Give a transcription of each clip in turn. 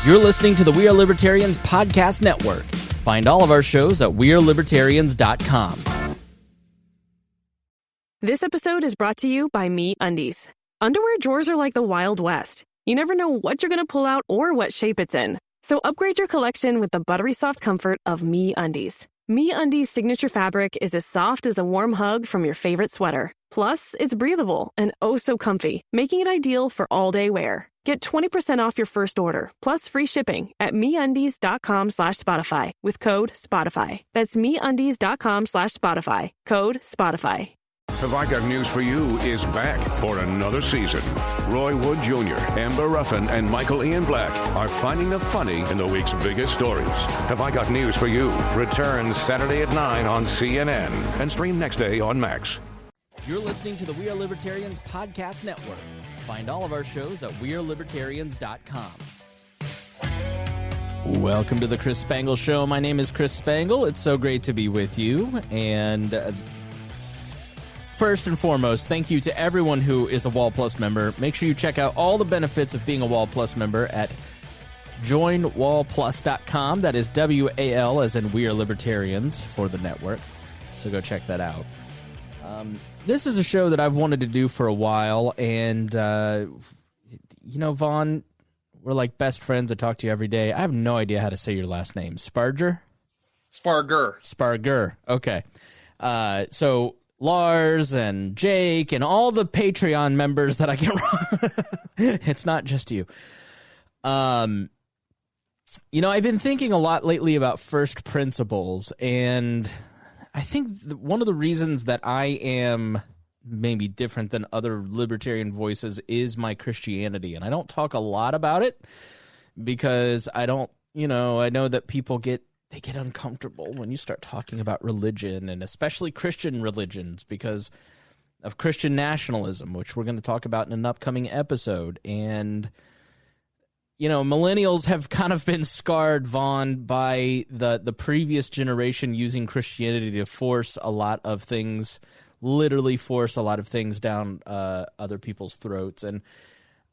You're listening to the We Are Libertarians Podcast Network. Find all of our shows at wearelibertarians.com. This episode is brought to you by MeUndies. Underwear drawers are like the Wild West. You never know what you're going to pull out or what shape it's in. So upgrade your collection with the buttery soft comfort of MeUndies. MeUndies' signature fabric is as soft as a warm hug from your favorite sweater. Plus, it's breathable and oh so comfy, making it ideal for all-day wear. Get 20% off your first order, plus free shipping at MeUndies.com/Spotify with code SPOTIFY. That's MeUndies.com/Spotify, code SPOTIFY. Have I Got News for You is back for another season. Roy Wood Jr., Amber Ruffin, and Michael Ian Black are finding the funny in the week's biggest stories. Have I Got News for You returns Saturday at 9 on CNN and stream next day on Max. You're listening to the We Are Libertarians Podcast Network. Find all of our shows at wearelibertarians.com. Welcome to the Chris Spangle Show. My name is Chris Spangle. It's so great to be with you. And first and foremost, thank you to everyone who is a Wall Plus member. Make sure you check out all the benefits of being a Wall Plus member at joinwallplus.com. That is WAL as in We Are Libertarians for the network. So go check that out. This is a show that I've wanted to do for a while, and, Vaughn, we're like best friends. I talk to you every day. I have no idea how to say your last name. Spargur? Spargur. Okay. So Lars and Jake and all the Patreon members that I get wrong. It's not just you. I've been thinking a lot lately about first principles, and I think one of the reasons that I am maybe different than other libertarian voices is my Christianity. And I don't talk a lot about it because I know that people get uncomfortable when you start talking about religion, and especially Christian religions, because of Christian nationalism, which we're going to talk about in an upcoming episode. And millennials have kind of been scarred, Vaughn, by the previous generation using Christianity to force a lot of things, literally force a lot of things down other people's throats. And,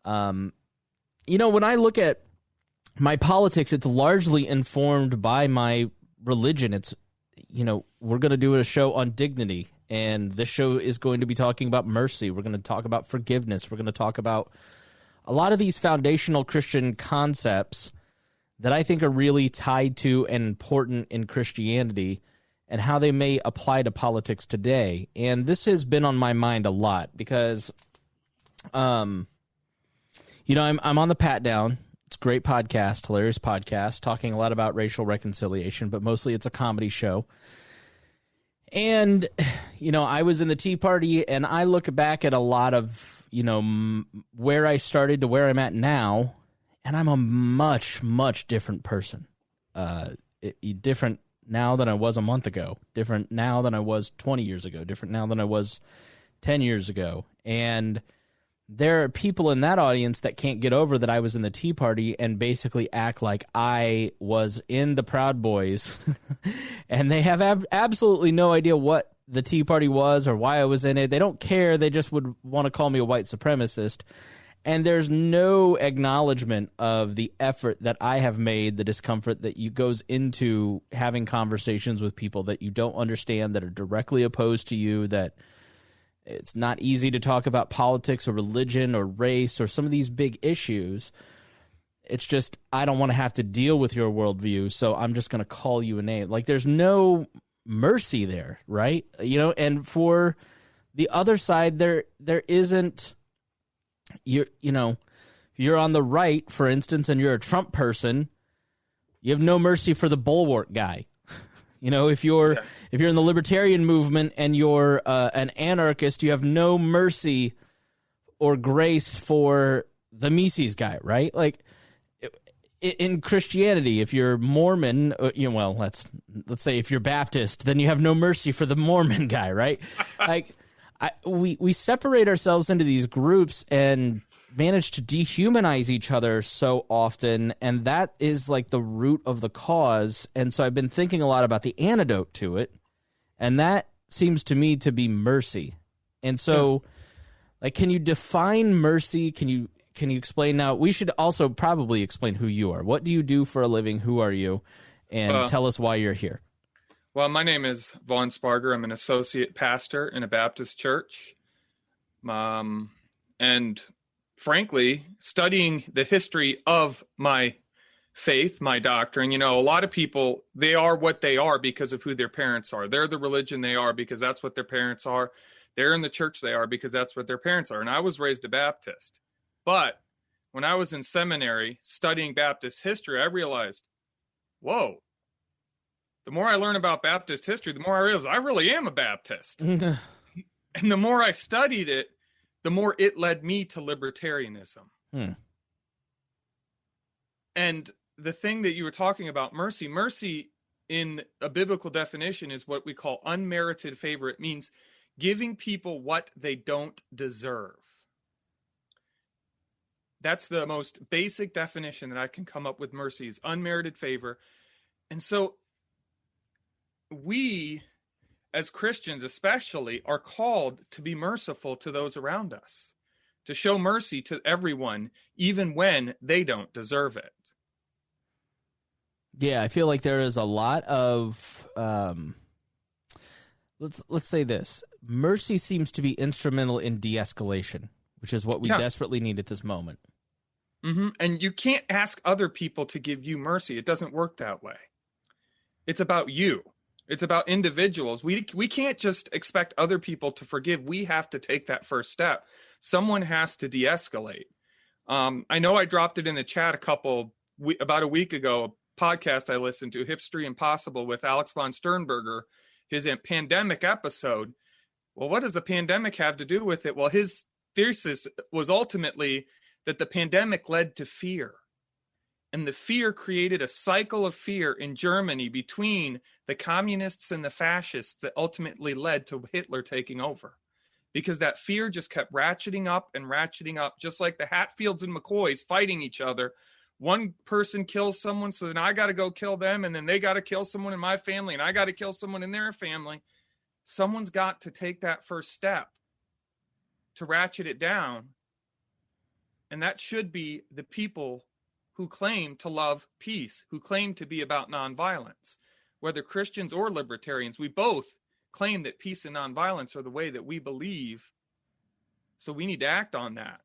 when I look at my politics, it's largely informed by my religion. It's, we're going to do a show on dignity, and this show is going to be talking about mercy. We're going to talk about forgiveness. We're going to talk about a lot of these foundational Christian concepts that I think are really tied to and important in Christianity and how they may apply to politics today. And this has been on my mind a lot because, I'm on the Pat Down. It's a great podcast, hilarious podcast, talking a lot about racial reconciliation, but mostly it's a comedy show. And, I was in the Tea Party, and I look back at a lot of where I started to where I'm at now, and I'm a much, much different person. Different now than I was a month ago, different now than I was 20 years ago, different now than I was 10 years ago. And there are people in that audience that can't get over that I was in the Tea Party and basically act like I was in the Proud Boys, and they have absolutely no idea what the Tea Party was or why I was in it. They don't care. They just would want to call me a white supremacist. And there's no acknowledgement of the effort that I have made, the discomfort that goes into having conversations with people that you don't understand, that are directly opposed to you, that it's not easy to talk about politics or religion or race or some of these big issues. It's just, I don't want to have to deal with your worldview, so I'm just going to call you a name. Like, there's no mercy there, right? And for the other side, there isn't. You're on the right, for instance, and you're a Trump person, you have no mercy for the bulwark guy. If you're in the libertarian movement and you're an anarchist, you have no mercy or grace for the Mises guy, right? Like, in Christianity, if you're Mormon, let's say if you're Baptist, then you have no mercy for the Mormon guy, right? Like, we separate ourselves into these groups and manage to dehumanize each other so often, and that is like the root of the cause. And so I've been thinking a lot about the antidote to it, and that seems to me to be mercy. And so, like, can you define mercy? Can you can you explain now? We should also probably explain who you are. What do you do for a living? Who are you? And tell us why you're here. Well, my name is Vaughn Spargur. I'm an associate pastor in a Baptist church. And frankly, studying the history of my faith, my doctrine, a lot of people, they are what they are because of who their parents are. They're the religion they are because that's what their parents are. They're in the church they are because that's what their parents are. And I was raised a Baptist. But when I was in seminary studying Baptist history, I realized, whoa, the more I learn about Baptist history, the more I realize I really am a Baptist. And the more I studied it, the more it led me to libertarianism. And the thing that you were talking about, mercy in a biblical definition is what we call unmerited favor. It means giving people what they don't deserve. That's the most basic definition that I can come up with. Mercy is unmerited favor. And so we, as Christians especially, are called to be merciful to those around us, to show mercy to everyone, even when they don't deserve it. Yeah, I feel like there is a lot of, let's say this, mercy seems to be instrumental in de-escalation, which is what we desperately need at this moment. Mm-hmm. And you can't ask other people to give you mercy. It doesn't work that way. It's about you. It's about individuals. We can't just expect other people to forgive. We have to take that first step. Someone has to de-escalate. I know I dropped it in the chat about a week ago, a podcast I listened to, Hipstery Impossible with Alex von Sternberger, his pandemic episode. Well, what does the pandemic have to do with it? Well, his thesis was ultimately that the pandemic led to fear. And the fear created a cycle of fear in Germany between the communists and the fascists that ultimately led to Hitler taking over. Because that fear just kept ratcheting up, just like the Hatfields and McCoys fighting each other. One person kills someone, so then I got to go kill them, and then they got to kill someone in my family, and I got to kill someone in their family. Someone's got to take that first step to ratchet it down. And that should be the people who claim to love peace, who claim to be about nonviolence. Whether Christians or libertarians, we both claim that peace and nonviolence are the way that we believe. So we need to act on that.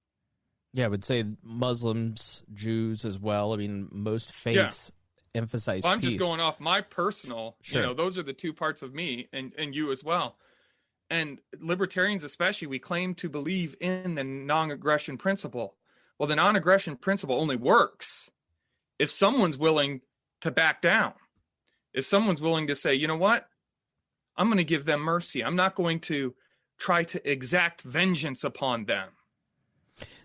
Yeah, I would say Muslims, Jews as well. I mean, most faiths emphasize I'm peace. just going off my personal, those are the two parts of me and you as well. And libertarians especially, we claim to believe in the non-aggression principle. Well, the non-aggression principle only works if someone's willing to back down. If someone's willing to say, you know what? I'm going to give them mercy. I'm not going to try to exact vengeance upon them.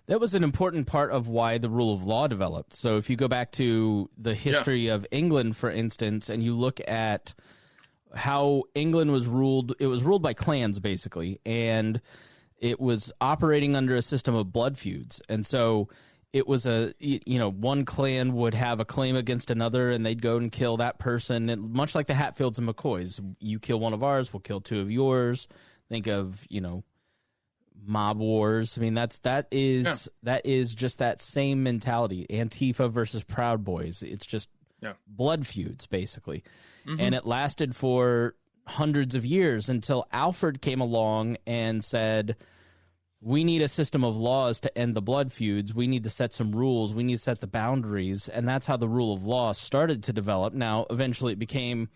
That was an important part of why the rule of law developed. So if you go back to the history of England, for instance, and you look at how England was ruled, it was ruled by clans, basically, and it was operating under a system of blood feuds. And so it was one clan would have a claim against another, and they'd go and kill that person. And much like the Hatfields and McCoys, you kill one of ours, we'll kill two of yours. Think of, mob wars. I mean, that is just that same mentality. Antifa versus Proud Boys. It's just blood feuds, basically. Mm-hmm. And it lasted for hundreds of years until Alfred came along and said, we need a system of laws to end the blood feuds. We need to set some rules. We need to set the boundaries. And that's how the rule of law started to develop. Now, eventually it became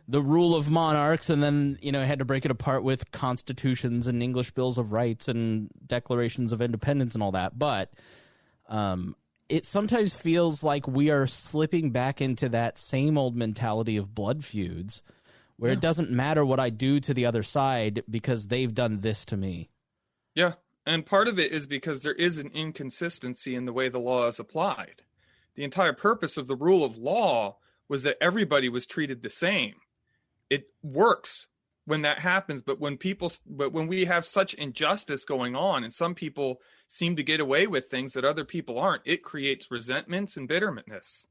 the rule of monarchs, and then, had to break it apart with constitutions and English bills of rights and declarations of independence and all that. But it sometimes feels like we are slipping back into that same old mentality of blood feuds, where it doesn't matter what I do to the other side because they've done this to me. Yeah, and part of it is because there is an inconsistency in the way the law is applied. The entire purpose of the rule of law was that everybody was treated the same. It works when that happens, but when we have such injustice going on and some people seem to get away with things that other people aren't, it creates resentments and bitterness.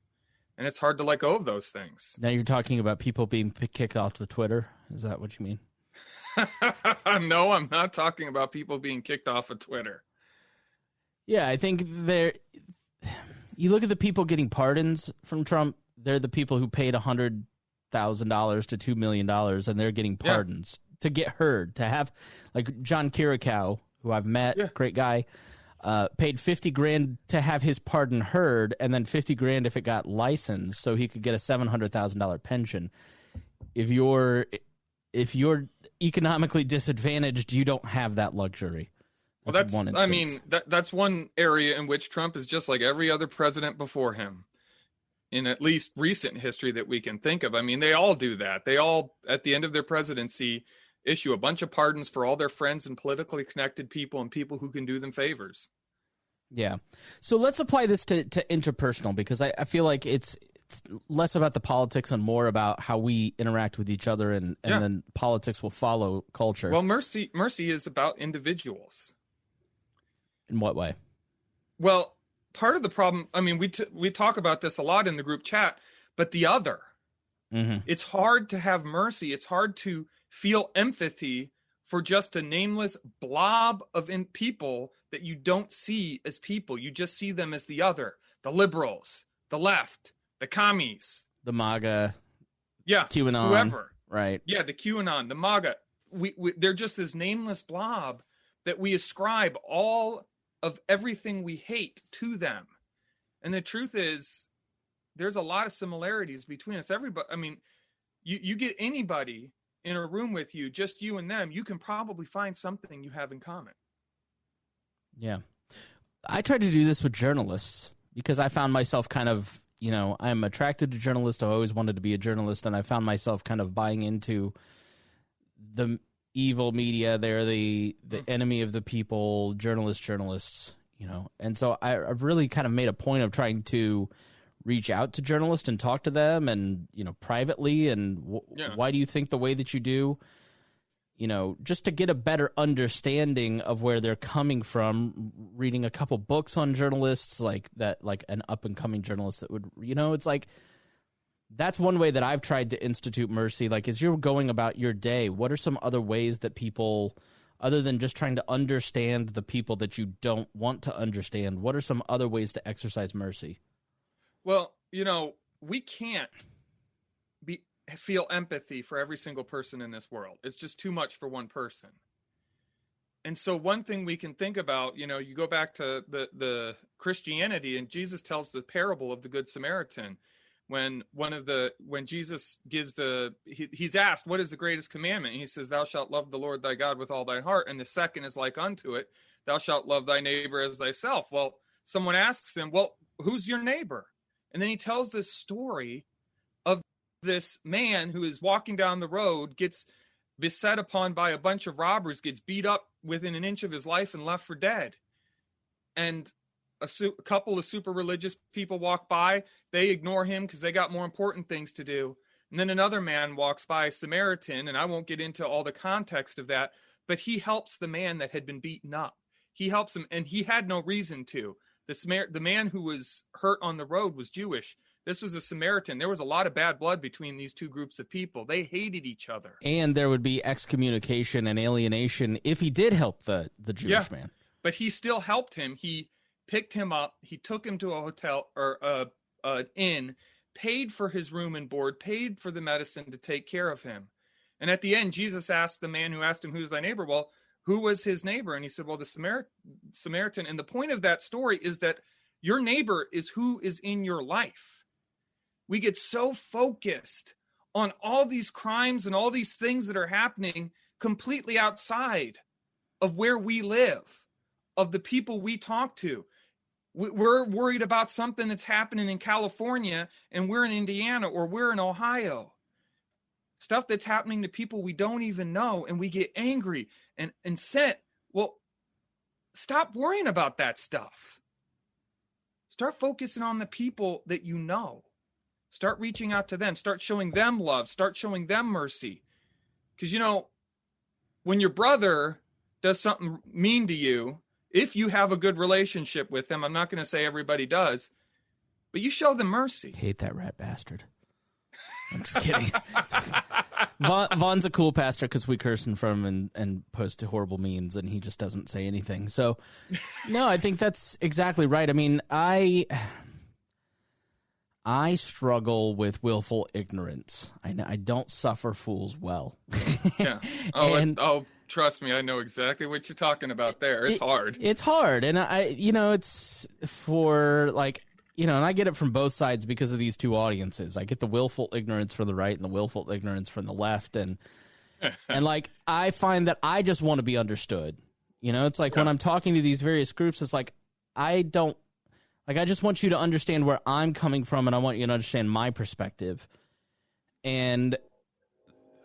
And it's hard to let go of those things. Now you're talking about people being kicked off of Twitter. Is that what you mean? No, I'm not talking about people being kicked off of Twitter. Yeah, I think you look at the people getting pardons from Trump, they're the people who paid $100,000 to $2 million, and they're getting pardons to get heard, to have, like John Kirikow, who I've met, great guy, paid $50,000 to have his pardon heard, and then $50,000 if it got licensed, so he could get a $700,000 pension. If you're economically disadvantaged, you don't have that luxury. That's that's one area in which Trump is just like every other president before him, in at least recent history that we can think of. I mean, they all do that. They all, at the end of their presidency, issue a bunch of pardons for all their friends and politically connected people and people who can do them favors. Yeah. So let's apply this to interpersonal, because I feel like it's less about the politics and more about how we interact with each other, and then politics will follow culture. Well, mercy is about individuals. In what way? Well, part of the problem, I mean, we talk about this a lot in the group chat, but the other. Mm-hmm. It's hard to have mercy. It's hard to feel empathy for just a nameless blob of people that you don't see as people. You just see them as the other, the liberals, the left, the commies, the MAGA, QAnon, whoever, right? Yeah, the QAnon, the MAGA. They're just this nameless blob that we ascribe all of everything we hate to them. And the truth is, there's a lot of similarities between us. Everybody, I mean, you get anybody in a room with you, just you and them, you can probably find something you have in common. Yeah. I tried to do this with journalists because I found myself kind of, I'm attracted to journalists. I always wanted to be a journalist, and I found myself kind of buying into the evil media. They're the enemy of the people, journalists, And so I've really kind of made a point of trying to reach out to journalists and talk to them, and, privately, and why do you think the way that you do? Just to get a better understanding of where they're coming from, reading a couple books on journalists like that, like an up and coming journalist that would, it's like, that's one way that I've tried to institute mercy. Like, as you're going about your day, what are some other ways that people, other than just trying to understand the people that you don't want to understand, what are some other ways to exercise mercy? Well, we can't feel empathy for every single person in this world. It's just too much for one person. And so one thing we can think about, you go back to the Christianity, and Jesus tells the parable of the Good Samaritan. When Jesus gives he's asked, what is the greatest commandment? And he says, thou shalt love the Lord thy God with all thy heart. And the second is like unto it, thou shalt love thy neighbor as thyself. Well, someone asks him, well, who's your neighbor? And then he tells this story of this man who is walking down the road, gets beset upon by a bunch of robbers, gets beat up within an inch of his life and left for dead. And a couple of super religious people walk by. They ignore him because they got more important things to do. And then another man walks by, a Samaritan, and I won't get into all the context of that, but he helps the man that had been beaten up. He helps him, and he had no reason to. The man who was hurt on the road was Jewish. This was a Samaritan. There was a lot of bad blood between these two groups of people. They hated each other. And there would be excommunication and alienation if he did help the Jewish man. But he still helped him. He picked him up. He took him to a hotel or an inn, paid for his room and board, paid for the medicine to take care of him. And at the end, Jesus asked the man who asked him, who's thy neighbor? Well, who was his neighbor? And he said, well, the Samaritan. And the point of that story is that your neighbor is who is in your life. We get so focused on all these crimes and all these things that are happening completely outside of where we live, of the people we talk to. We're worried about something that's happening in California, and we're in Indiana, or we're in Ohio. Stuff that's happening to people we don't even know, and we get angry and set. Well, stop worrying about that stuff. Start focusing on the people that you know. Start reaching out to them. Start showing them love. Start showing them mercy. Because, when your brother does something mean to you, if you have a good relationship with them, I'm not going to say everybody does, but you show them mercy. Hate that rat bastard. I'm just kidding. Vaughn's a cool pastor because we curse in front of him and post horrible memes, and he just doesn't say anything. So, no, I think that's exactly right. I mean, I struggle with willful ignorance. I don't suffer fools well. Yeah. Trust me, I know exactly what you're talking about there. It's hard. It's hard, and it's for like. And I get it from both sides because of these two audiences. I get the willful ignorance from the right and the willful ignorance from the left. And like, I find that I just want to be understood. It's like when I'm talking to these various groups, it's like, I just want you to understand where I'm coming from, and I want you to understand my perspective. And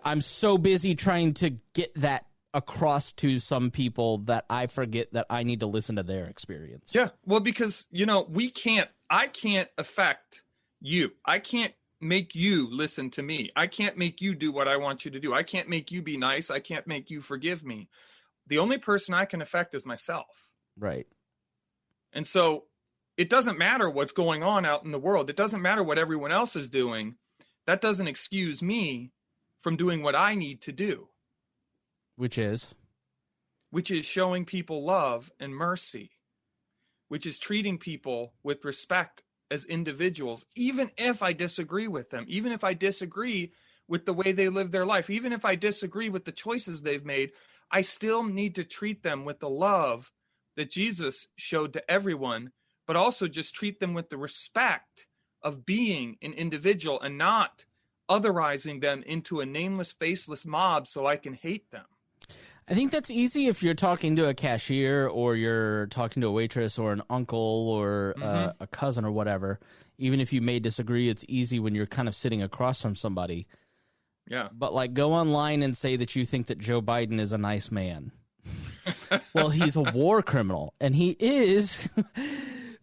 I'm so busy trying to get that across to some people that I forget that I need to listen to their experience. Yeah, well, because, I can't affect you. I can't make you listen to me. I can't make you do what I want you to do. I can't make you be nice. I can't make you forgive me. The only person I can affect is myself. Right. And so it doesn't matter what's going on out in the world. It doesn't matter what everyone else is doing. That doesn't excuse me from doing what I need to do. Which is showing people love and mercy. Which is treating people with respect as individuals, even if I disagree with them, even if I disagree with the way they live their life, even if I disagree with the choices they've made, I still need to treat them with the love that Jesus showed to everyone, but also just treat them with the respect of being an individual and not otherizing them into a nameless, faceless mob so I can hate them. I think that's easy if you're talking to a cashier or you're talking to a waitress or an uncle or a cousin or whatever. Even if you may disagree, it's easy when you're kind of sitting across from somebody. Yeah. But like, go online and say that you think that Joe Biden is a nice man. Well, he's a war criminal, and he is.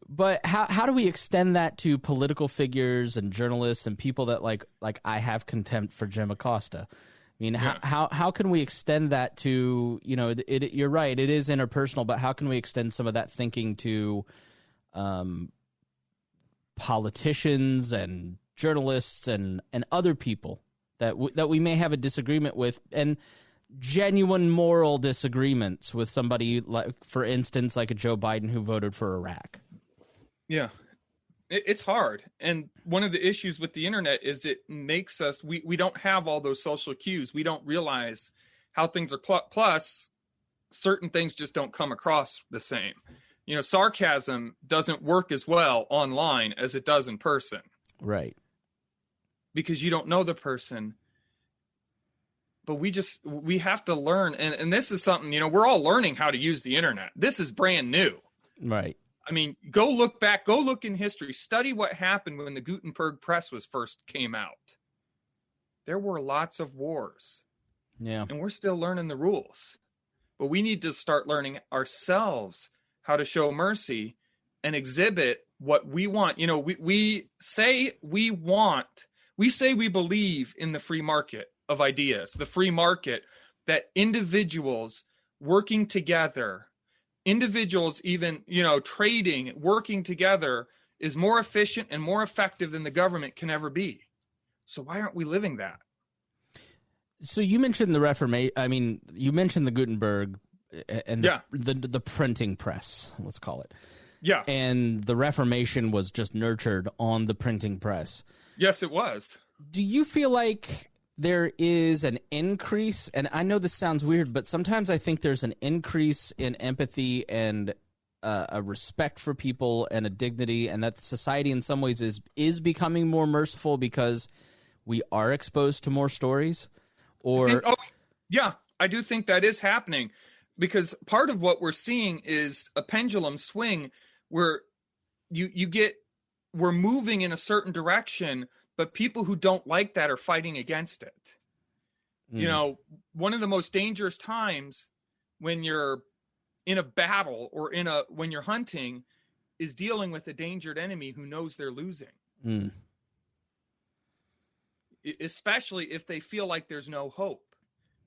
But how do we extend that to political figures and journalists and people that like I have contempt for Jim Acosta? I mean, how can we extend that to, you're right, it is interpersonal, but how can we extend some of that thinking to politicians and journalists and other people that we may have a disagreement with, and genuine moral disagreements with somebody, like, for instance, like a Joe Biden who voted for Iraq? Yeah. It's hard. And one of the issues with the internet is it makes us, we don't have all those social cues. We don't realize how things are. Plus, certain things just don't come across the same. Sarcasm doesn't work as well online as it does in person. Right. Because you don't know the person. But we have to learn. And this is something, we're all learning how to use the internet. This is brand new. Right. I mean, go look in history, study what happened when the Gutenberg press came out. There were lots of wars. Yeah. And we're still learning the rules. But we need to start learning ourselves how to show mercy and exhibit what we want. We say we believe in the free market of ideas, the free market, that individuals working together, individuals even, trading, working together is more efficient and more effective than the government can ever be. So why aren't we living that? So you mentioned the Reformation. I mean, you mentioned the Gutenberg and the printing press, let's call it. Yeah. And the Reformation was just nurtured on the printing press. Yes, it was. Do you feel like there is an increase, and I know this sounds weird, but sometimes I think there's an increase in empathy and a respect for people and a dignity, and that society in some ways is becoming more merciful because we are exposed to more stories? Or I do think that is happening, because part of what we're seeing is a pendulum swing where we're moving in a certain direction, but people who don't like that are fighting against it. One of the most dangerous times when you're in a battle or when you're hunting is dealing with a dangered enemy who knows they're losing. Especially if they feel like there's no hope.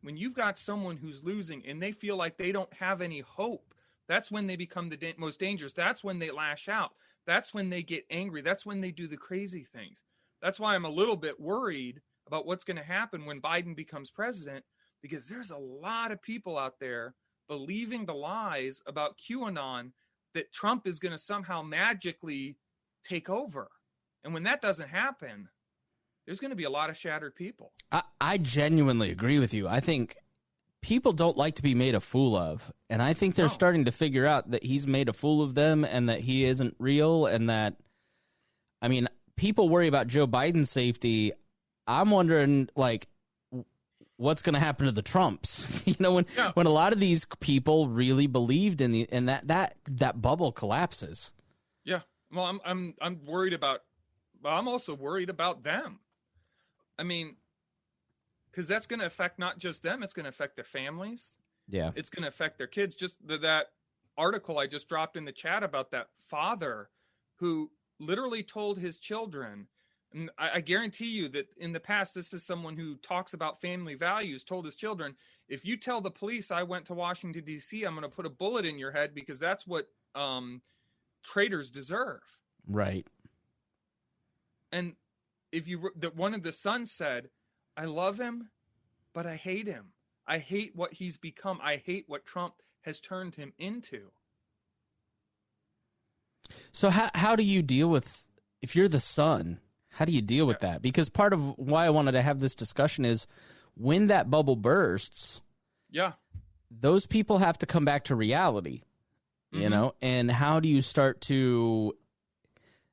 When you've got someone who's losing and they feel like they don't have any hope, that's when they become the most dangerous. That's when they lash out. That's when they get angry. That's when they do the crazy things. That's why I'm a little bit worried about what's going to happen when Biden becomes president, because there's a lot of people out there believing the lies about QAnon that Trump is going to somehow magically take over. And when that doesn't happen, there's going to be a lot of shattered people. I genuinely agree with you. I think people don't like to be made a fool of. And I think they're starting to figure out that he's made a fool of them and that he isn't real. And that, I mean, people worry about Joe Biden's safety. I'm wondering, like, what's going to happen to the Trumps? When a lot of these people really believed in that bubble collapses. Yeah. Well, I'm worried about, but I'm also worried about them. I mean, because that's going to affect not just them, it's going to affect their families. Yeah. It's going to affect their kids. Just that article I just dropped in the chat about that father who literally told his children, and I guarantee you that in the past, this is someone who talks about family values, told his children, if you tell the police I went to Washington, D.C., I'm going to put a bullet in your head because that's what traitors deserve. Right. And one of the sons said, I love him, but I hate him. I hate what he's become. I hate what Trump has turned him into. So how do you deal with, if you're the son, how do you deal with that? Because part of why I wanted to have this discussion is when that bubble bursts, those people have to come back to reality, you know? And how do you start to,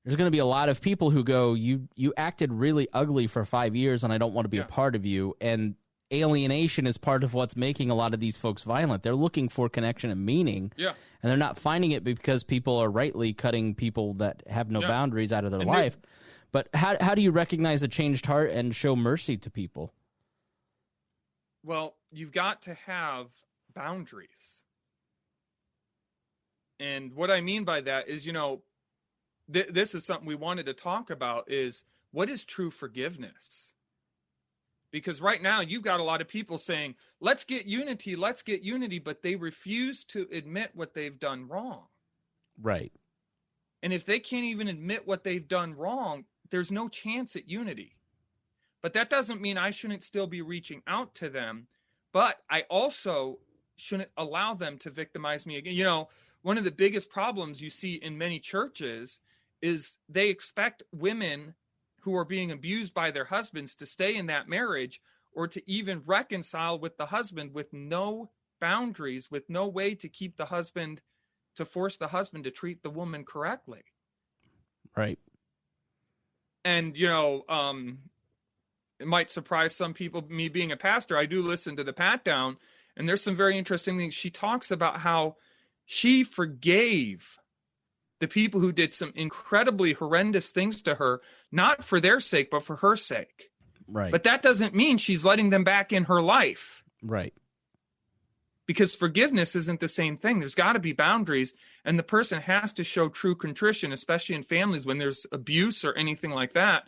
there's going to be a lot of people who go, you acted really ugly for 5 years and I don't want to be a part of you. And alienation is part of what's making a lot of these folks violent. They're looking for connection and meaning. Yeah. And they're not finding it because people are rightly cutting people that have no boundaries out of their life. But how do you recognize a changed heart and show mercy to people? Well, you've got to have boundaries. And what I mean by that is, this is something we wanted to talk about, is what is true forgiveness? Because right now you've got a lot of people saying, let's get unity, but they refuse to admit what they've done wrong. Right. And if they can't even admit what they've done wrong, there's no chance at unity. But that doesn't mean I shouldn't still be reaching out to them, but I also shouldn't allow them to victimize me again. One of the biggest problems you see in many churches is they expect women who are being abused by their husbands to stay in that marriage or to even reconcile with the husband with no boundaries, with no way to keep the husband, to force the husband to treat the woman correctly. Right. And, it might surprise some people, me being a pastor, I do listen to the Pat Down, and there's some very interesting things. She talks about how she forgave the people who did some incredibly horrendous things to her, not for their sake, but for her sake. Right. But that doesn't mean she's letting them back in her life. Right. Because forgiveness isn't the same thing. There's got to be boundaries, and the person has to show true contrition, especially in families when there's abuse or anything like that.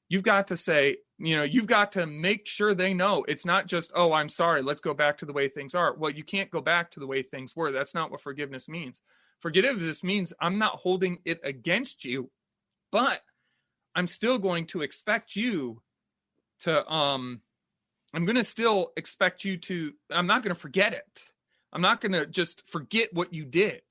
You've got to say, you've got to make sure they know it's not just, oh, I'm sorry, let's go back to the way things are. Well, you can't go back to the way things were. That's not what forgiveness means. Forgiveness means I'm not holding it against you, but I'm still going to expect you to, I'm going to still expect you to, I'm not going to forget it. I'm not going to just forget what you did.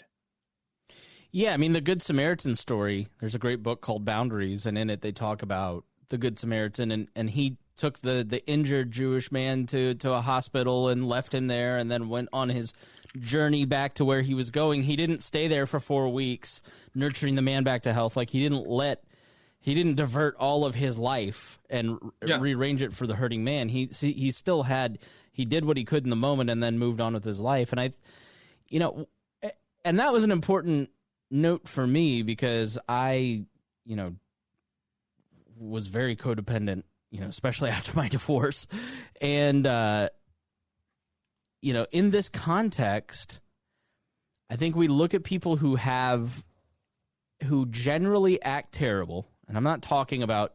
Yeah, I mean, the Good Samaritan story, there's a great book called Boundaries, and in it they talk about the Good Samaritan, and he took the injured Jewish man to a hospital and left him there and then went on his journey back to where he was going. He didn't stay there for 4 weeks nurturing the man back to health. Like, he didn't divert all of his life and rearrange it for the hurting man. He did what he could in the moment and then moved on with his life. And and that was an important note for me because I, was very codependent, especially after my divorce. And, in this context, I think we look at people who generally act terrible. And I'm not talking about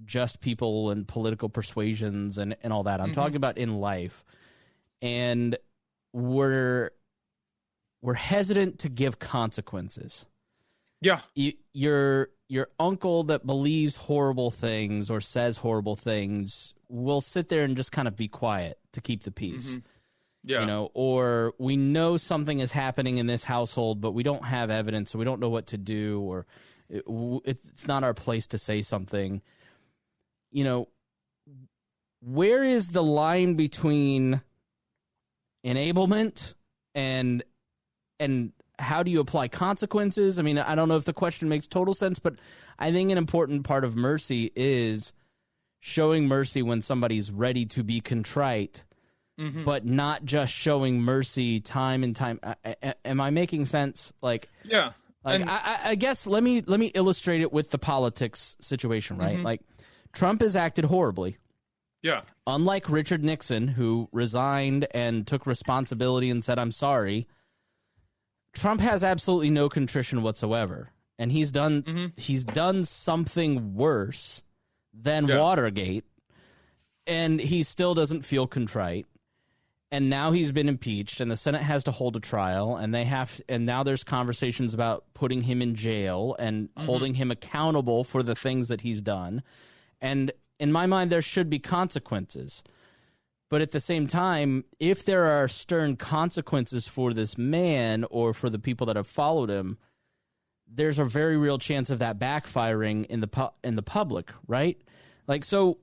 just people and political persuasions and all that. I'm talking about in life. And we're hesitant to give consequences. Yeah. your uncle that believes horrible things or says horrible things will sit there and just kind of be quiet to keep the peace. Yeah. Or we know something is happening in this household, but we don't have evidence, so we don't know what to do, or it's not our place to say something. Where is the line between enablement and how do you apply consequences? I mean, I don't know if the question makes total sense, but I think an important part of mercy is showing mercy when somebody's ready to be contrite, but not just showing mercy time and time. Am I making sense? Yeah. I guess let me illustrate it with the politics situation, right? Like, Trump has acted horribly. Yeah. Unlike Richard Nixon, who resigned and took responsibility and said, "I'm sorry," Trump has absolutely no contrition whatsoever, and he's done something worse than Watergate, and he still doesn't feel contrite. And now he's been impeached, and the Senate has to hold a trial, and now there's conversations about putting him in jail and holding him accountable for the things that he's done. And in my mind, there should be consequences. But at the same time, if there are stern consequences for this man or for the people that have followed him, there's a very real chance of that backfiring in the public, right? Like, so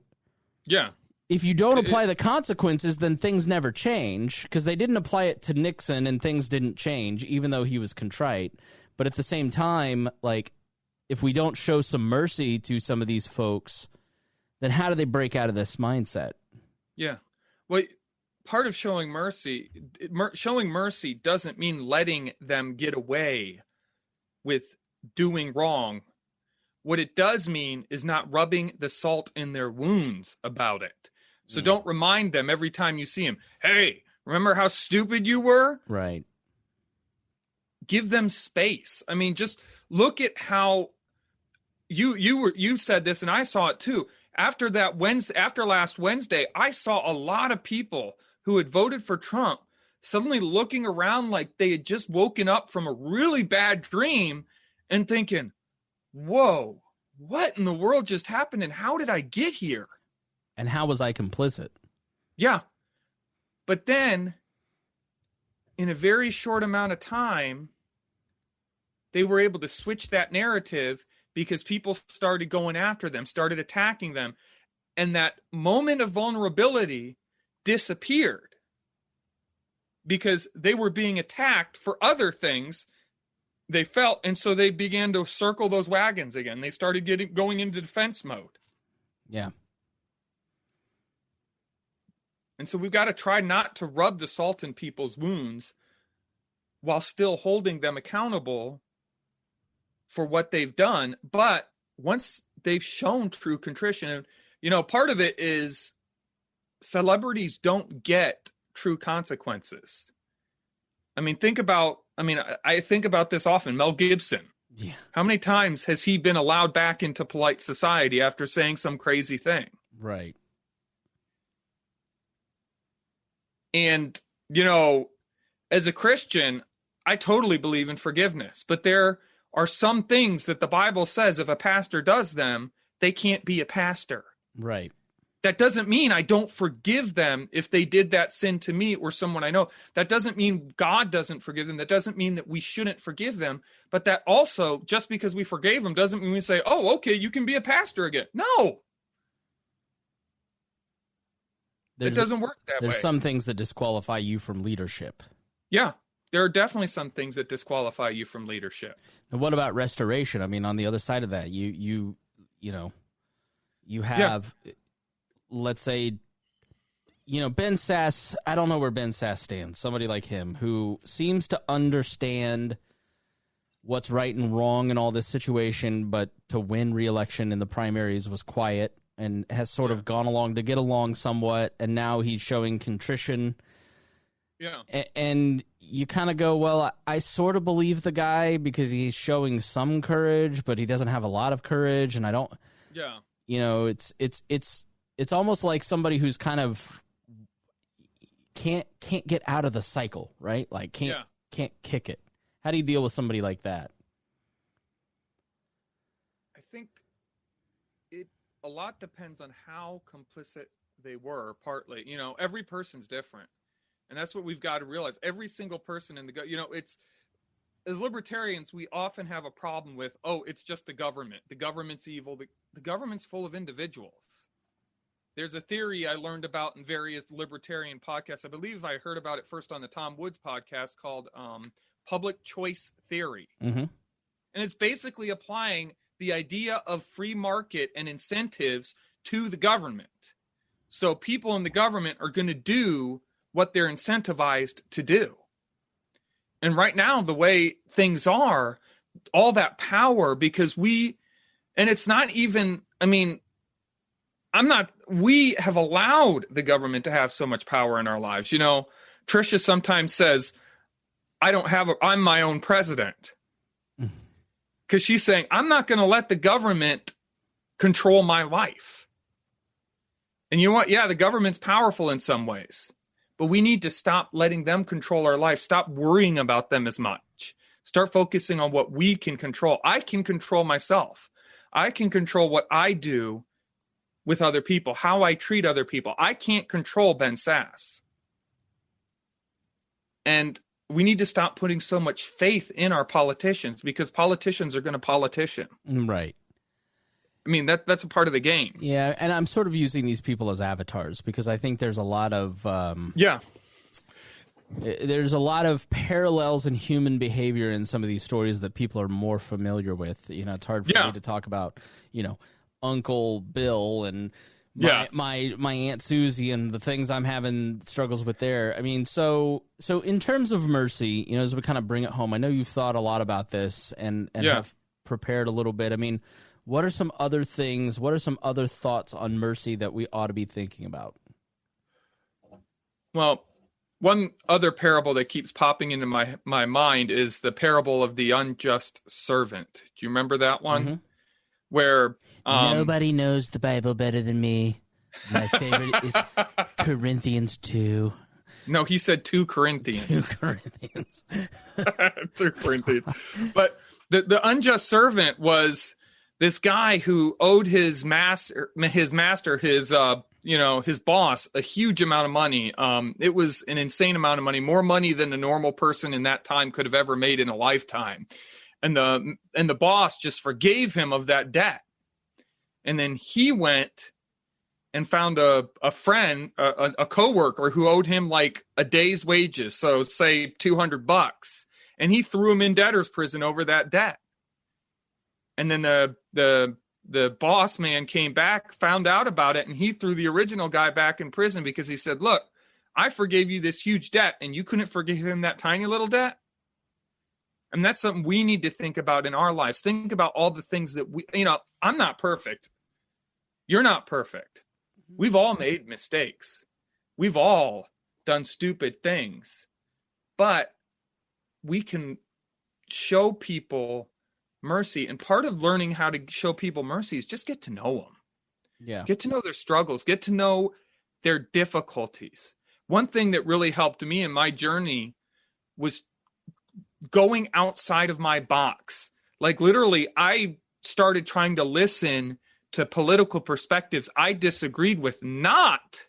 Yeah. if you don't apply the consequences, then things never change, because they didn't apply it to Nixon and things didn't change, even though he was contrite. But at the same time, like, if we don't show some mercy to some of these folks, then how do they break out of this mindset? Yeah. Well, part of showing mercy doesn't mean letting them get away with doing wrong. What it does mean is not rubbing the salt in their wounds about it. So don't remind them every time you see them, "Hey, remember how stupid you were?" Right. Give them space. I mean, just look at how you said this, and I saw it too. After last Wednesday, I saw a lot of people who had voted for Trump suddenly looking around like they had just woken up from a really bad dream and thinking, "Whoa, what in the world just happened, and how did I get here? And how was I complicit?" Yeah. But then, in a very short amount of time, they were able to switch that narrative because people started going after them, started attacking them, and that moment of vulnerability disappeared because they were being attacked for other things they felt, and so they began to circle those wagons again. They started going into defense mode. Yeah. And so we've got to try not to rub the salt in people's wounds while still holding them accountable for what they've done. But once they've shown true contrition, part of it is celebrities don't get true consequences. I mean, I think about this often. Mel Gibson. Yeah. How many times has he been allowed back into polite society after saying some crazy thing? Right. And, as a Christian, I totally believe in forgiveness. But there are some things that the Bible says if a pastor does them, they can't be a pastor. Right. That doesn't mean I don't forgive them if they did that sin to me or someone I know. That doesn't mean God doesn't forgive them. That doesn't mean that we shouldn't forgive them. But that also, just because we forgave them doesn't mean we say, "Oh, okay, you can be a pastor again." No. It doesn't work that way. There's some things that disqualify you from leadership. Yeah, there are definitely some things that disqualify you from leadership. And what about restoration? I mean, on the other side of that, you have, let's say, Ben Sass. I don't know where Ben Sass stands. Somebody like him who seems to understand what's right and wrong in all this situation, but to win re-election in the primaries was quiet and has sort of gone along to get along somewhat, and now he's showing contrition. Yeah. And you kind of go, well, I sort of believe the guy because he's showing some courage, but he doesn't have a lot of courage, and I don't. Yeah. It's almost like somebody who's kind of can't get out of the cycle, right? Like can't kick it. How do you deal with somebody like that? I a lot depends on how complicit they were, partly. Every person's different. And that's what we've got to realize. Every single person in it's, as libertarians, we often have a problem with, it's just the government. The government's evil. The government's full of individuals. There's a theory I learned about in various libertarian podcasts. I believe I heard about it first on the Tom Woods podcast called Public Choice Theory. Mm-hmm. And it's basically applying the idea of free market and incentives to the government. So people in the government are going to do what they're incentivized to do. And right now, the way things are, all that power, because and it's not even, we have allowed the government to have so much power in our lives. Tricia sometimes says, I'm my own president. Because she's saying, I'm not going to let the government control my life. And you know what? Yeah, the government's powerful in some ways. But we need to stop letting them control our life. Stop worrying about them as much. Start focusing on what we can control. I can control myself. I can control what I do with other people, how I treat other people. I can't control Ben Sass. And we need to stop putting so much faith in our politicians, because politicians are going to politician. Right. That's a part of the game. Yeah, and I'm sort of using these people as avatars because I think there's a lot of there's a lot of parallels in human behavior in some of these stories that people are more familiar with. It's hard for me to talk about, Uncle Bill and my Aunt Susie and the things I'm having struggles with there. So in terms of mercy, as we kind of bring it home, I know you've thought a lot about this and have prepared a little bit. What are some other things? What are some other thoughts on mercy that we ought to be thinking about? Well, one other parable that keeps popping into my mind is the parable of the unjust servant. Do you remember that one? Mm-hmm. Where nobody knows the Bible better than me. My favorite is Corinthians 2. No, he said 2 Corinthians. 2 Corinthians. 2 Corinthians. But the unjust servant was this guy who owed his master, his boss, a huge amount of money. It was an insane amount of money, more money than a normal person in that time could have ever made in a lifetime. And the boss just forgave him of that debt. And then he went and found a friend, a coworker who owed him like a day's wages. So say $200, and he threw him in debtor's prison over that debt. And then the boss man came back, found out about it, and he threw the original guy back in prison because he said, look, I forgave you this huge debt and you couldn't forgive him that tiny little debt. And that's something we need to think about in our lives. Think about all the things that I'm not perfect. You're not perfect. We've all made mistakes. We've all done stupid things. But we can show people mercy. And part of learning how to show people mercy is just get to know them. Yeah. Get to know their struggles. Get to know their difficulties. One thing that really helped me in my journey was going outside of my box. Like literally, I started trying to listen to political perspectives I disagreed with, not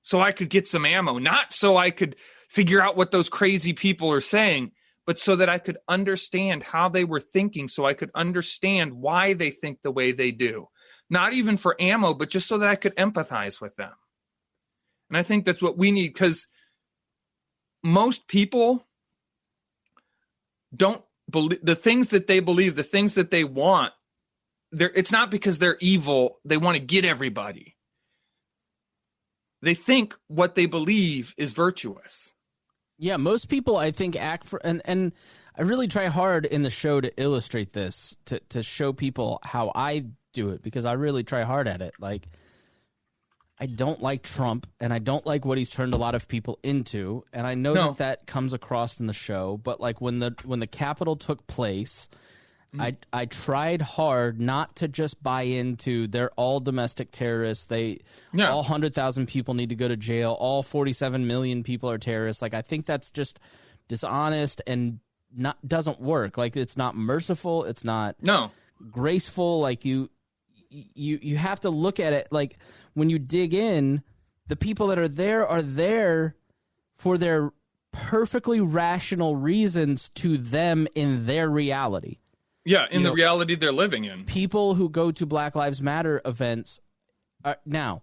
so I could get some ammo, not so I could figure out what those crazy people are saying, but so that I could understand how they were thinking, so I could understand why they think the way they do. Not even for ammo, but just so that I could empathize with them. And I think that's what we need, because most people don't believe the things that they believe, the things that they want. It's not because they're evil. They want to get everybody. They think what they believe is virtuous. Yeah, most people, I think, act for, and I really try hard in the show to illustrate this, to show people how I do it, because I really try hard at it. Like, I don't like Trump, and I don't like what he's turned a lot of people into, and I know that comes across in the show. But like when the Capitol took place, I tried hard not to just buy into they're all domestic terrorists. All 100,000 people need to go to jail. All 47 million people are terrorists. Like, I think that's just dishonest and doesn't work. Like, it's not merciful. It's not graceful. Like, you you have to look at it like when you dig in, the people that are there for their perfectly rational reasons to them in their reality. Yeah, in the reality they're living in. People who go to Black Lives Matter events now,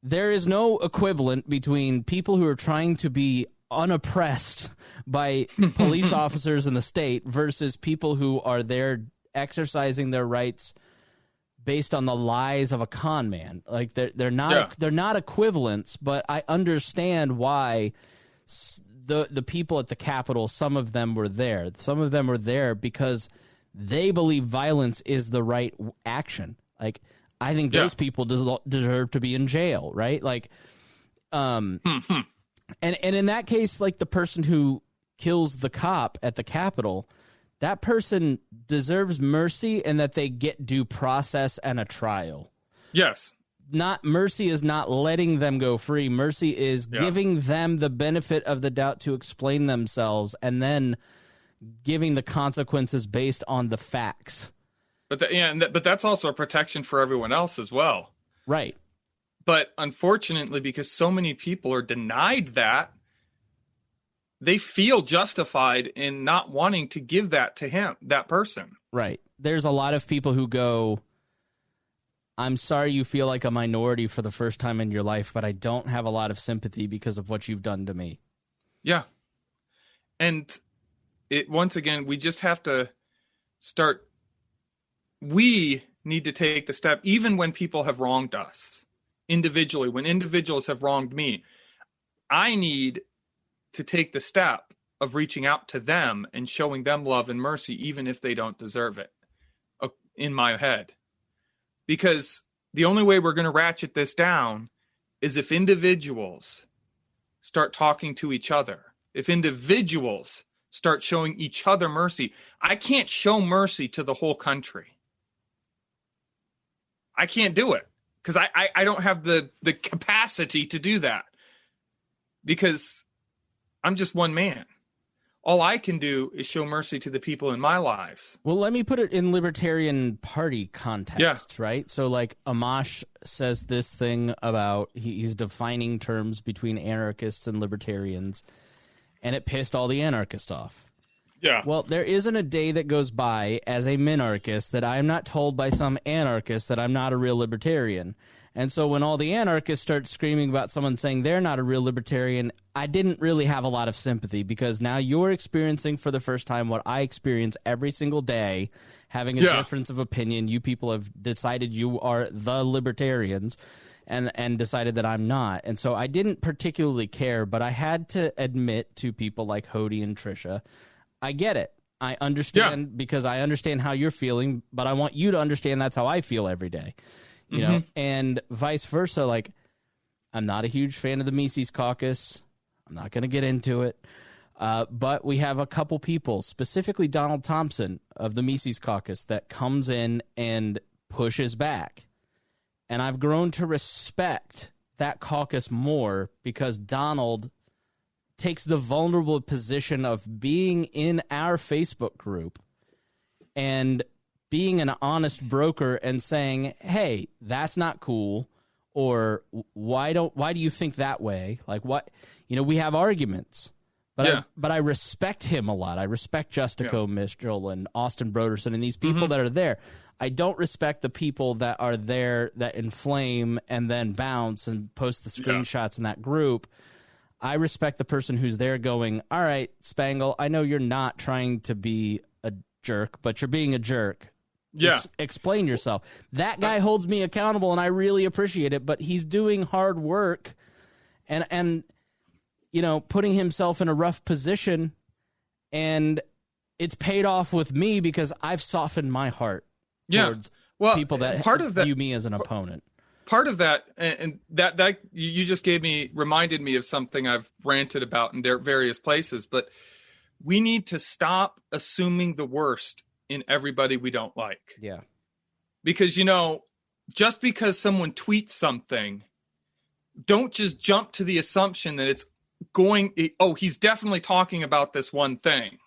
there is no equivalent between people who are trying to be unoppressed by police officers in the state versus people who are there exercising their rights based on the lies of a con man. Like they're not equivalents, but I understand why the people at the Capitol, some of them were there. Some of them were there because they believe violence is the right action. Like I think those people deserve to be in jail, right? Like and in that case, like the person who kills the cop at the Capitol, that person deserves mercy and that they get due process and a trial. Yes. Mercy is not letting them go free. Mercy is giving them the benefit of the doubt to explain themselves and then giving the consequences based on the facts. But but that's also a protection for everyone else as well. Right. But unfortunately, because so many people are denied that, they feel justified in not wanting to give that to that person. Right. There's a lot of people who go, I'm sorry you feel like a minority for the first time in your life, but I don't have a lot of sympathy because of what you've done to me. Yeah. And once again, we just have to start. We need to take the step, even when people have wronged us individually, when individuals have wronged me, I need to take the step of reaching out to them and showing them love and mercy, even if they don't deserve it, in my head. Because the only way we're going to ratchet this down is if individuals start talking to each other. If individuals start showing each other mercy. I can't show mercy to the whole country. I can't do it because I don't have the capacity to do that because I'm just one man. All I can do is show mercy to the people in my lives. Well, let me put it in Libertarian Party context, right? So, like, Amash says this thing about he's defining terms between anarchists and libertarians, and it pissed all the anarchists off. Yeah. Well, there isn't a day that goes by as a minarchist that I am not told by some anarchist that I'm not a real libertarian. And so when all the anarchists start screaming about someone saying they're not a real libertarian, I didn't really have a lot of sympathy because now you're experiencing for the first time what I experience every single day, having a difference of opinion. You people have decided you are the libertarians and decided that I'm not. And so I didn't particularly care, but I had to admit to people like Hody and Trisha, I get it. I understand because I understand how you're feeling, but I want you to understand that's how I feel every day. You know, and vice versa. Like, I'm not a huge fan of the Mises Caucus. I'm not going to get into it. But we have a couple people, specifically Donald Thompson of the Mises Caucus, that comes in and pushes back. And I've grown to respect that caucus more because Donald takes the vulnerable position of being in our Facebook group and being an honest broker and saying, hey, that's not cool, or why do you think that way? Like, what, we have arguments, but I respect him a lot. I respect Justico Mitchell and Austin Broderson and these people that are there. I don't respect the people that are there that inflame and then bounce and post the screenshots in that group. I respect the person who's there going, all right, Spangle, I know you're not trying to be a jerk, but you're being a jerk. Yeah. Explain yourself. That guy holds me accountable, and I really appreciate it, but he's doing hard work and putting himself in a rough position, and it's paid off with me because I've softened my heart towards people that view me as an opponent. Part of that, and that you just reminded me of something I've ranted about in various places, but we need to stop assuming the worst in everybody we don't like. Yeah. Because, just because someone tweets something, don't just jump to the assumption that he's definitely talking about this one thing.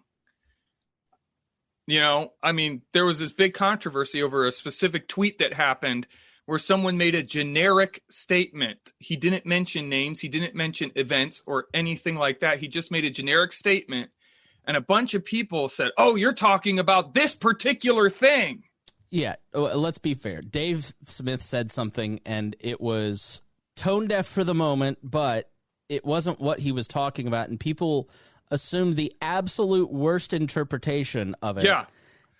You know, I mean, there was this big controversy over a specific tweet that happened where someone made a generic statement. He didn't mention names. He didn't mention events or anything like that. He just made a generic statement. And a bunch of people said, oh, you're talking about this particular thing. Yeah, let's be fair. Dave Smith said something, and it was tone deaf for the moment, but it wasn't what he was talking about, and people assumed the absolute worst interpretation of it. Yeah.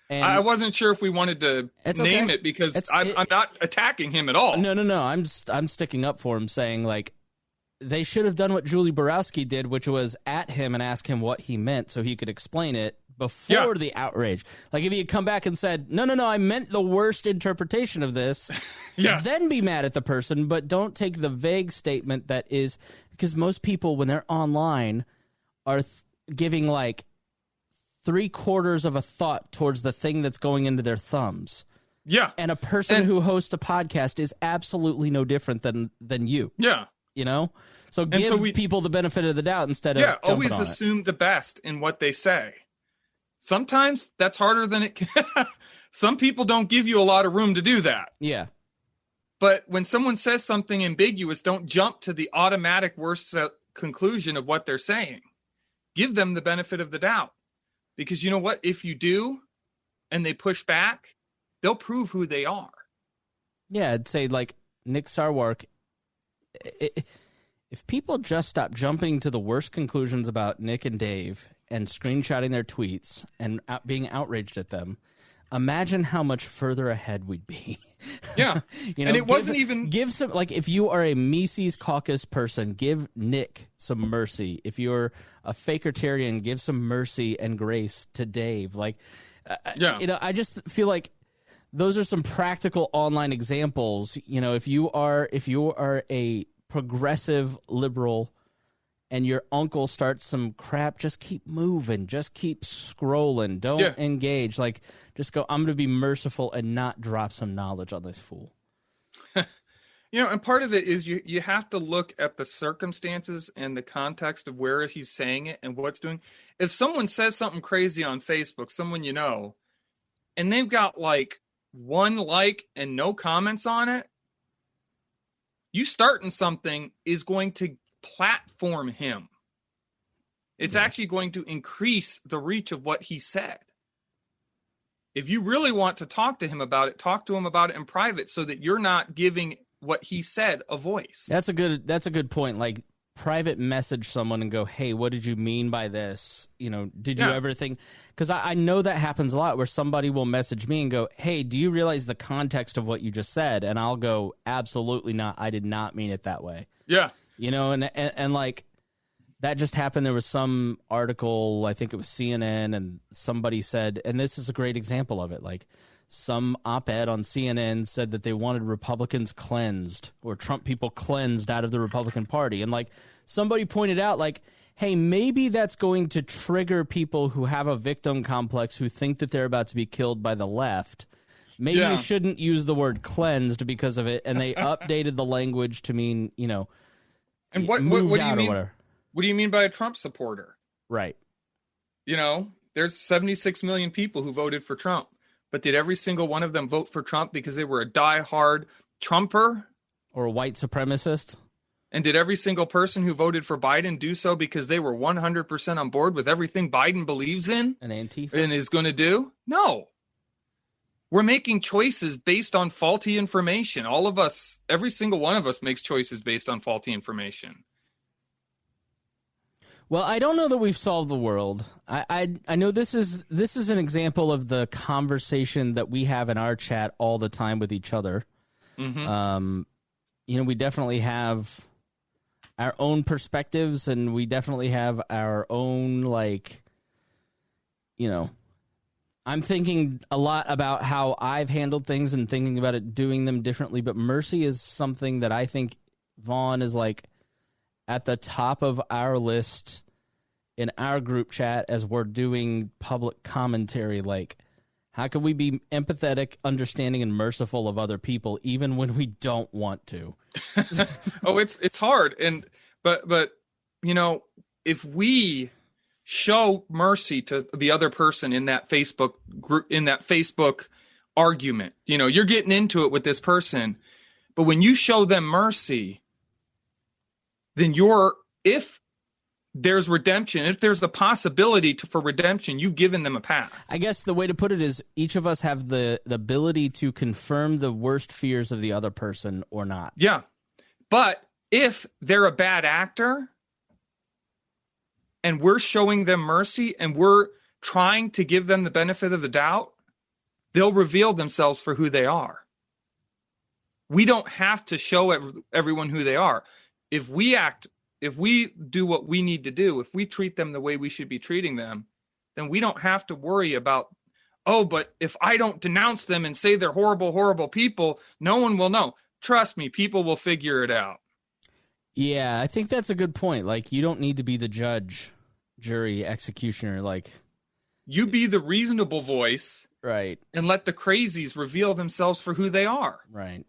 And I wasn't sure if we wanted to name it because I'm not attacking him at all. No. I'm sticking up for him, saying, like, they should have done what Julie Borowski did, which was at him and ask him what he meant so he could explain it before the outrage. Like, if he had come back and said, no, I meant the worst interpretation of this, then be mad at the person, but don't take the vague statement that is, because most people, when they're online, are giving, like, 3/4 of a thought towards the thing that's going into their thumbs. Yeah. And a person who hosts a podcast is absolutely no different than you. Yeah. You know? So give people the benefit of the doubt instead of jumping always on assume the best in what they say. Sometimes that's harder than it can. Some people don't give you a lot of room to do that. Yeah. But when someone says something ambiguous, don't jump to the automatic worst conclusion of what they're saying. Give them the benefit of the doubt. Because you know what? If you do, and they push back, they'll prove who they are. Yeah, I'd say, like, Nick Sarwark, if people just stop jumping to the worst conclusions about Nick and Dave and screenshotting their tweets and being outraged at them, imagine how much further ahead we'd be. Yeah. You know, and it wasn't even... Give some, like, if you are a Mises Caucus person, give Nick some mercy. If you're a Fakertarian, give some mercy and grace to Dave. Like, you know, I just feel like those are some practical online examples. You know, if you are a progressive liberal and your uncle starts some crap, just keep moving. Just keep scrolling. Don't engage. Like, just go, I'm going to be merciful and not drop some knowledge on this fool. You know, and part of it is you have to look at the circumstances and the context of where he's saying it and what's doing. If someone says something crazy on Facebook, someone you know, and they've got like 1 like and no comments on it, you starting something is going to platform him. It's actually going to increase the reach of what he said. If you really want to talk to him about it, talk to him about it in private so that you're not giving what he said a voice. That's a good point. Like, private message someone and go, hey, what did you mean by this? You know, did you ever think, because I know that happens a lot where somebody will message me and go, hey, do you realize the context of what you just said? And I'll go, absolutely not. I did not mean it that way. Yeah. You know, and like, that just happened. There was some article, I think it was CNN, and somebody said, and this is a great example of it, like, some op-ed on CNN said that they wanted Republicans cleansed, or Trump people cleansed out of the Republican Party. And, like, somebody pointed out, like, hey, maybe that's going to trigger people who have a victim complex who think that they're about to be killed by the left. Maybe you shouldn't use the word cleansed because of it. And they updated the language to mean, you know, and what do you mean? Whatever. What do you mean by a Trump supporter? Right. You know, there's 76 million people who voted for Trump. But did every single one of them vote for Trump because they were a diehard Trumper? Or a white supremacist? And did every single person who voted for Biden do so because they were 100% on board with everything Biden believes in? An Antifa? And is going to do? No. We're making choices based on faulty information. All of us, every single one of us makes choices based on faulty information. Well, I don't know that we've solved the world. I know this is an example of the conversation that we have in our chat all the time with each other. Mm-hmm. You know, we definitely have our own perspectives, and we definitely have our own, like, you know, I'm thinking a lot about how I've handled things and thinking about it, doing them differently. But mercy is something that I think, Vaughn, is like at the top of our list in our group chat as we're doing public commentary. Like, how can we be empathetic, understanding, and merciful of other people even when we don't want to? Oh, it's hard. But you know, if we show mercy to the other person in that Facebook group, in that Facebook argument. You know, you're getting into it with this person, but when you show them mercy, then if there's redemption, if there's the possibility for redemption, you've given them a path. I guess the way to put it is each of us have the ability to confirm the worst fears of the other person or not. Yeah. But if they're a bad actor and we're showing them mercy and we're trying to give them the benefit of the doubt, they'll reveal themselves for who they are. We don't have to show everyone who they are. If we do what we need to do, if we treat them the way we should be treating them, then we don't have to worry about, oh, but if I don't denounce them and say they're horrible, horrible people, no one will know. Trust me, people will figure it out. Yeah, I think that's a good point. Like, you don't need to be the judge, jury, executioner. Like, you be the reasonable voice, right? And let the crazies reveal themselves for who they are. Right.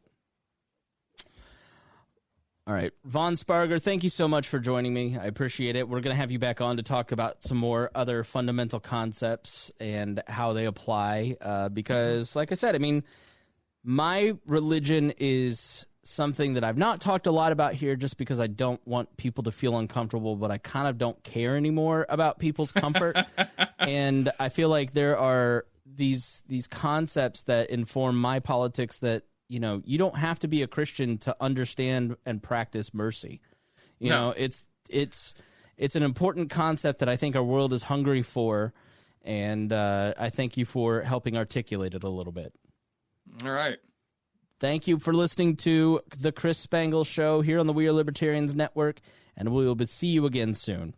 All right, Vaughn Spargur, thank you so much for joining me. I appreciate it. We're going to have you back on to talk about some more other fundamental concepts and how they apply. Because, like I said, I mean, my religion is something that I've not talked a lot about here just because I don't want people to feel uncomfortable, but I kind of don't care anymore about people's comfort. And I feel like there are these concepts that inform my politics that, you know, you don't have to be a Christian to understand and practice mercy. You know, it's an important concept that I think our world is hungry for, and I thank you for helping articulate it a little bit. All right. Thank you for listening to the Chris Spangle Show here on the We Are Libertarians Network, and we will see you again soon.